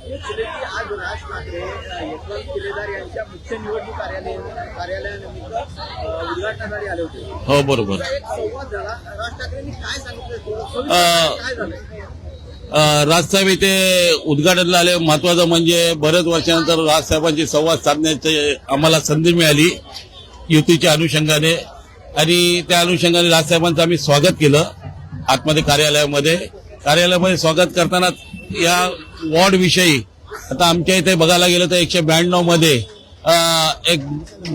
आज राज ठाकरे यशवंत केलेदार यांच्या मुख्य निवडणूक कार्यालयानिमित्त उद्घाटनासाठी आले होते. हो बरोबर. एक संवाद झाला. राज ठाकरेंनी काय सांगितलं, काय झालं? राजसाहेब इथे उद्घाटनाला आले. महत्वाचं म्हणजे बरेच वर्षानंतर राजसाहेबांची संवाद साधण्याची आम्हाला संधी मिळाली युतीच्या अनुषंगाने, आणि त्या अनुषंगाने राजसाहेबांचं आम्ही स्वागत केलं आतमध्ये कार्यालयामध्ये स्वागत करताना या वॉर्ड विषयी आता आमच्या इथे बघायला गेलं तर 192 मध्ये एक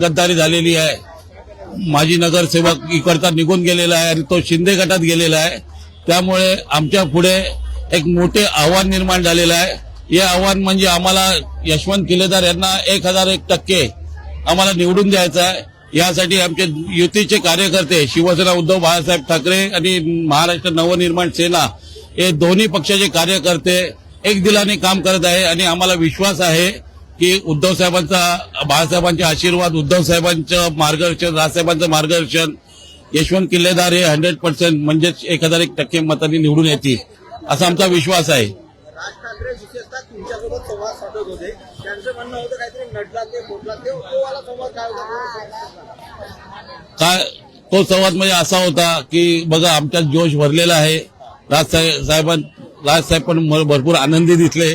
गद्दारी झालेली आहे. माजी नगरसेवक इकडचा निघून गेलेला आहे आणि तो शिंदे गटात गेलेला आहे. त्यामुळे आमच्या पुढे एक मोठे आव्हान निर्माण झालेलं आहे. हे आव्हान म्हणजे आम्हाला यशवंत किल्लेदार यांना 1001% आम्हाला निवडून द्यायचं आहे. यासाठी आमचे युतीचे कार्यकर्ते शिवसेना उद्धव बाळासाहेब ठाकरे आणि महाराष्ट्र नवनिर्माण सेना हे दोन्ही पक्षाचे कार्यकर्ते एक दिलाने काम करत आहे, आणि आम्हाला विश्वास आहे की उद्धव साहेबांचा, बाळासाहेबांचे आशीर्वाद, उद्धव साहेबांचं मार्गदर्शन, राजसाहेबांचं मार्गदर्शन, यशवंत किल्लेदार हे 100% म्हणजेच 1001% मतांनी निवडून येतील असा आमचा विश्वास आहे. राज ठाकरे विशेषतः तुमच्यासोबत संवाद साधत होते. त्यांचं म्हणणं होतं काहीतरी नटला ते मोठला ते तो वाला संवाद काय होता? काय तो संवाद म्हणजे असा होता की बघा आमच्यात जोश भरलेला आहे. राजसाहेब पण भरपूर आनंदी दिसले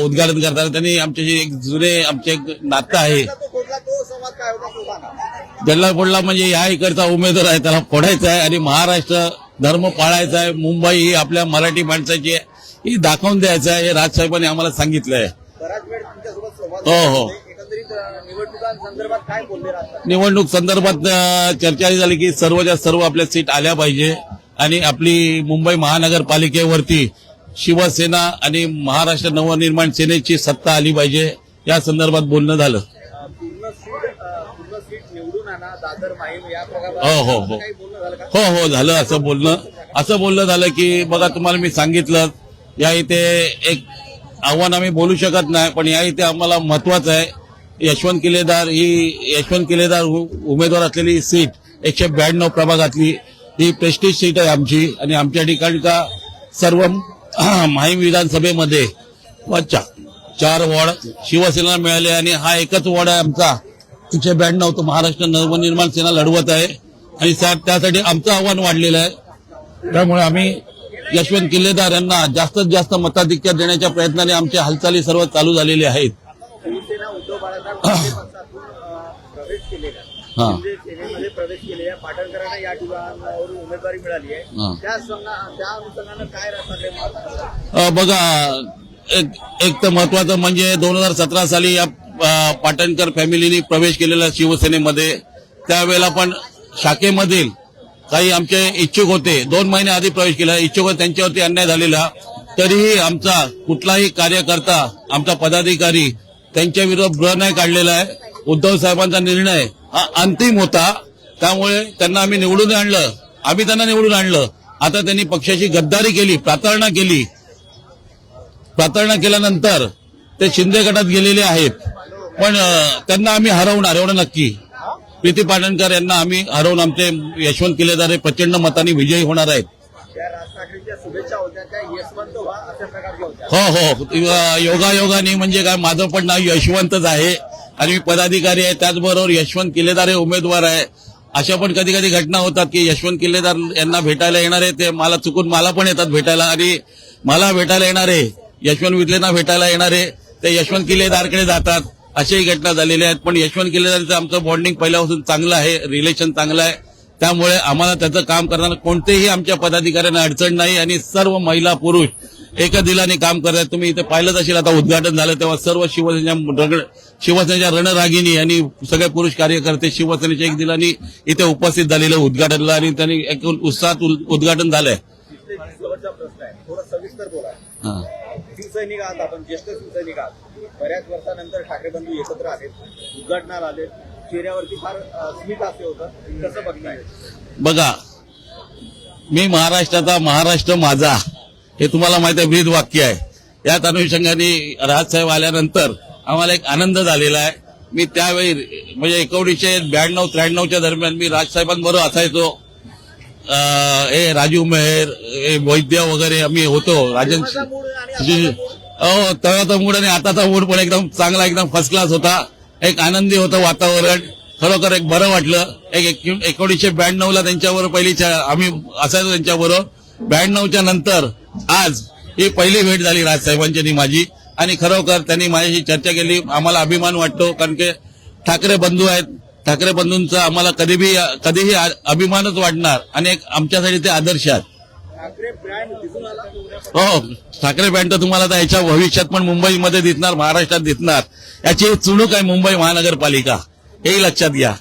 उद्घाटन करताना. त्यांनी आमच्याशी एक आमचे एक नातं आहे. तो संवाद काय होता? गल्ला फोडला म्हणजे या इकडचा उमेदवार आहे त्याला फोडायचा आहे आणि महाराष्ट्र धर्म पाळायचा आहे. मुंबई ही आपल्या मराठी माणसाची आहे ही दाखवून द्यायचं आहे, हे राजसाहेबांनी आम्हाला सांगितलं आहे. बराच वेळ तुमच्यासोबत संवाद हो. एकंदरीत निवडणुकांसंदर्भात काय बोलले राहतात? निवडणूक संदर्भात चर्चा झाली की सर्वच्या सर्व आपल्या सीट आल्या पाहिजे आणि आपली मुंबई महानगरपालिकेवरती शिवसेना आणि महाराष्ट्र नवनिर्माण सेनेची सत्ता आली पाहिजे, या संदर्भात बोलणं झालं. पूर्ण सीट निवडून आणा, दादर माहीम या प्रकारे काही बोलणं झालं का? हो झालं. असं बोलणं झालं की बघा तुम्हाला मी सांगितलं या इथे एक आव्हान आम्ही बोलू शकत नाही, पण या इथे आम्हाला महत्वाचं आहे यशवंत किल्लेदार उमेदवार असलेली सीट 192 प्रभागातली ही प्रेस्टिज सीट आहे आमची, आणि आमच्या ठिकाणी का सर्व माहीम विधानसभेमध्ये 4 वॉर्ड शिवसेना मिळाले आणि हा एकच वॉर्ड आहे आमचा 192 तो महाराष्ट्र नवनिर्माण सेना लढवत आहे, आणि त्यासाठी आमचं आव्हान वाढलेलं आहे. त्यामुळे आम्ही यशवंत किल्लेदार यांना जास्तीत जास्त मताधिक्य देण्याच्या प्रयत्नाने आमच्या हालचाली सर्व चालू झालेल्या आहेत. शिवसेना उद्धव बाळासाहेब ठाकरे पक्षातून प्रवेश केलेला सेनेमध्ये प्रवेश केलेला पाटणकरांना या ठिकाणावरून उमेदवारी मिळाली आहे. त्या अनुषंगानं काय राहतात? बघा एक तर महत्वाचं म्हणजे 2017 साली या पाटणकर फॅमिलीने प्रवेश केलेला शिवसेनेमध्ये. त्यावेळेला पण शाखेमधील काही आमचे इच्छुक होते, 2 महिने आधी प्रवेश केला, इच्छुक होते, त्यांच्यावरती अन्याय झालेला. तरीही आमचा कुठलाही कार्यकर्ता, आमचा पदाधिकारी त्यांच्या विरोधात ब्र नाही काढलेला आहे. उद्धव साहेबांचा निर्णय हा अंतिम होता, त्यामुळे त्यांना आम्ही निवडून आणलं. त्यांना निवडून आणलं. आता त्यांनी पक्षाची गद्दारी केली, प्रतारणा केल्यानंतर ते शिंदे गटात गेलेले आहेत. पण त्यांना आम्ही हरवणार एवढं नक्की. प्रीती पाटणकर यांना आम्ही हरवून आमचे यशवंत किल्लेदार हे प्रचंड मतांनी विजयी होणार आहेत. शुभेच्छा होत्या त्या यशवंत व्हा अशा प्रकारच्या होत्या. हो योगायोगाने म्हणजे काय, माझं पण नाव यशवंतच आहे आणि मी पदाधिकारी आहे, त्याचबरोबर यशवंत किल्लेदार हे उमेदवार आहे. अशा पण कधी कधी घटना होतात की यशवंत किल्लेदार यांना भेटायला येणारे ते मला चुकून मला पण येतात भेटायला, आणि मला भेटायला येणारे यशवंत विटलेंना भेटायला येणारे ते यशवंत किल्लेदारकडे जातात. अशाही घटना झालेल्या आहेत. पण यशवंत किल्लेदारचं आमचं बॉन्डिंग पहिल्यापासून चांगलं आहे, रिलेशन चांगलं आहे. त्यामुळे आम्हाला त्याचं काम करताना कोणतेही आमच्या पदाधिकाऱ्यांना अडचण नाही, आणि सर्व महिला पुरुष एका दिलाने काम करतात. तुम्ही इथे पाहिलंच असेल, आता उद्घाटन झालं तेव्हा सर्व शिवसेनेच्या रणरागिणी आणि सगळे पुरुष कार्यकर्ते शिवसेनेच्या एक दिलाने इथे उपस्थित झालेले उद्घाटनला, आणि त्यांनी एक उत्साहात उद्घाटन झालंय. प्रश्न आहे, थोडं सविस्तर बोला. शिवसैनिक आहात आपण, ज्येष्ठ शिवसैनिक आहात. बऱ्याच वर्षानंतर ठाकरे बंधू एकत्र आले, उद्घाटनाला आले, चेहऱ्यावरती फार स्मित असे होतं. कसं बघताय? बघा, मी महाराष्ट्राचा, महाराष्ट्र माझा, हे तुम्हाला माहिती आहे ब्रीद वाक्य आहे. याच अनुषंगाने राजसाहेब आल्यानंतर आम्हाला एक आनंद झालेला आहे. मी त्यावेळी म्हणजे 1992-93 दरम्यान मी राजसाहेबांबरोबर असायचो. हे राजीव मेहर, हे वैद्य वगैरे आम्ही होतो. तेव्हाचा मूड आणि आताचा मूड पण एकदम चांगला, एकदम फर्स्ट क्लास होता. एक आनंदी होतं वातावरण. खरोखर एक बरं वाटलं. 1992ला त्यांच्याबरोबर पहिली आम्ही असायचो त्यांच्याबरोबर. 92च्या नंतर आज ही पहिली भेट झाली राजसाहेबांची आणि माझी. आणि खरोखर त्यांनी माझ्याशी चर्चा केली. आम्हाला अभिमान वाटतो, कारण की ठाकरे बंधू आहेत. ठाकरे बंधूंचा आम्हाला कधीही अभिमानच वाटणार आणि एक आमच्यासाठी ते आदर्श आहेत. ठाकरे ब्रँड दिसून आला हो, ठाकरे बँड तर तुम्हाला आता याच्या भविष्यात पण मुंबईमध्ये दिसणार, महाराष्ट्रात दिसणार. याची चुणूक आहे मुंबई महानगरपालिका, हेही लक्षात घ्या.